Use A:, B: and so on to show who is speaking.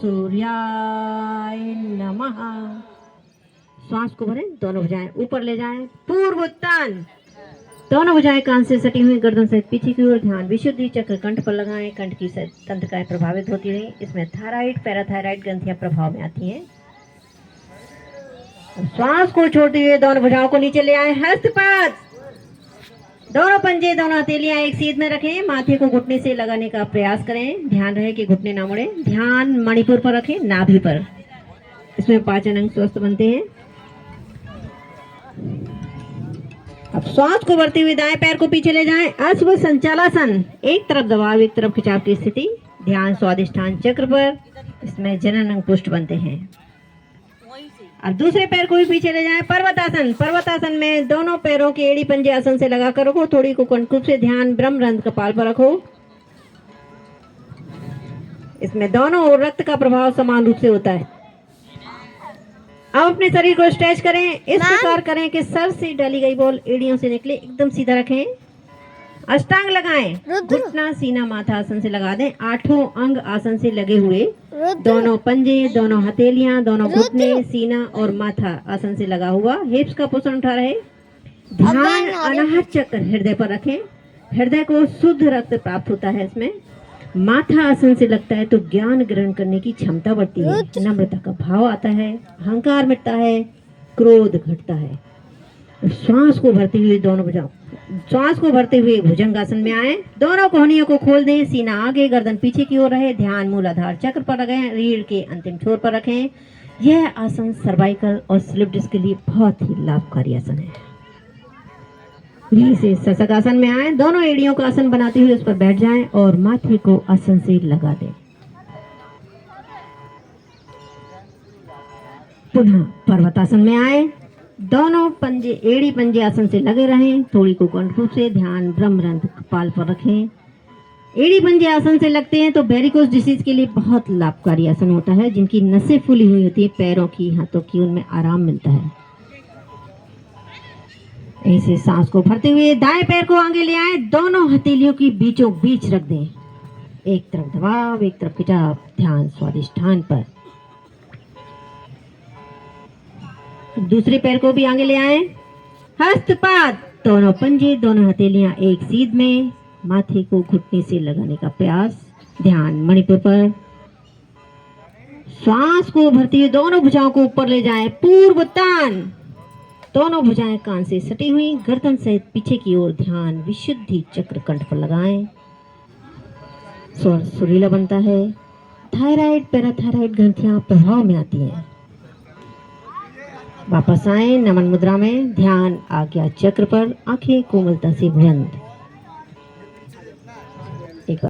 A: सूर्याय नमः। श्वास को भरें, दोनों भुजाएं ऊपर ले जाएं, पूर्व उत्तान। दोनों भुजाएं कान से सटी हुई, गर्दन से पीछे की ओर, ध्यान विशुद्धि चक्र कंठ पर लगाएं। कंठ की तंत्रिकाएं प्रभावित होती रही, इसमें थायराइड पैराथायराइड ग्रंथियां प्रभाव में आती हैं। श्वास को छोड़ते हुए दोनों भुजाओं को नीचे ले आए, हस्तपात। दोनों पंजे दोनों हथेलियां एक सीध में रखें, माथे को घुटने से लगाने का प्रयास करें, ध्यान रहे कि घुटने ना मुड़े। ध्यान मणिपुर पर रखें, नाभि पर। इसमें पाचन अंग स्वस्थ बनते हैं। अब श्वास को भरते हुए दाएं पैर को पीछे ले जाएं, अश्व संचालासन। एक तरफ दबाव एक तरफ खिंचाव की स्थिति, ध्यान स्वादिष्ठान चक्र पर। इसमें जनन अंग पुष्ट बनते हैं। अब दूसरे पैर को भी पीछे ले जाएं, पर्वतासन। पर्वतासन में दोनों पैरों की एड़ी पंजे आसन से लगाकर रखो, थोड़ी को कंठकूप से, ध्यान ब्रह्मरंध्र कपाल पर रखो। इसमें दोनों ओर रक्त का प्रभाव समान रूप से होता है। अब अपने शरीर को स्ट्रेच करें, इस प्रकार करें कि सर से डाली गई बॉल एड़ियों से निकले, एकदम सीधा रखें। अष्टांग लगाएं, घुटना सीना माथा आसन से लगा दें, आठों अंग आसन से लगे हुए, दोनों पंजे दोनों हथेलियां दोनों घुटने सीना और माथा आसन से लगा हुआ, हिप्स का पोषण उठा रहे। ध्यान अनाहत चक्र हृदय पर रखें, हृदय को शुद्ध रक्त प्राप्त होता है। इसमें माथा आसन से लगता है तो ज्ञान ग्रहण करने की क्षमता बढ़ती है, नम्रता का भाव आता है, अहंकार मिटता है, क्रोध घटता है। श्वास को भरते हुए दोनों भुजाओं, श्वास को भरते हुए भुजंगासन में आए, दोनों कोहनियों को खोल दें, सीना आगे गर्दन पीछे की ओर रहे, ध्यान मूलाधार चक्र पर रखें, रीढ़ के अंतिम छोर पर रखें। यह आसन सर्वाइकल और स्लिप डिस्क के लिए बहुत ही लाभकारी आसन है। यहीं से सशक आसन में आए, दोनों एड़ियों का आसन बनाते हुए उस पर बैठ जाएं और माथे को आसन से लगा दें। पुनः पर्वतासन में आए, दोनों पंजे एड़ी पंजे आसन से लगे रहें, थोड़ी को कंठकूप से, ध्यान ब्रह्मरंध्र कपाल पर रखें। एड़ी पंजे आसन से लगते हैं तो वेरिकोस डिसीज के लिए बहुत लाभकारी आसन होता है। जिनकी नसें फूली हुई होती है पैरों की हाथों की, उनमें आराम मिलता है। ऐसे सांस को भरते हुए दाएं पैर को आगे ले आए, दोनों हथेलियों की बीचों बीच रख दें, एक तरफ दबाव एक तरफ खिंचाव, ध्यान स्वादिष्ठान पर। दूसरे पैर को भी आगे ले आए, हस्तपात। दोनों पंजे दोनों हथेलियां एक सीध में, माथे को घुटने से लगाने का प्रयास, ध्यान मणिपुर पर। श्वास को भरते हुए दोनों भुजाओं को ऊपर ले जाएं, पूर्व उत्तान। दोनों भुजाएं कान से सटी हुई, गर्दन सहित पीछे की ओर, ध्यान विशुद्धि चक्र कंठ पर लगाएं। स्वर सुरीला बनता है, थायराइड पैराथायराइड ग्रंथियां प्रभाव में आती हैं। वापस आए नमन मुद्रा में, ध्यान आज्ञा चक्र पर, आंखें कोमलता से बंद।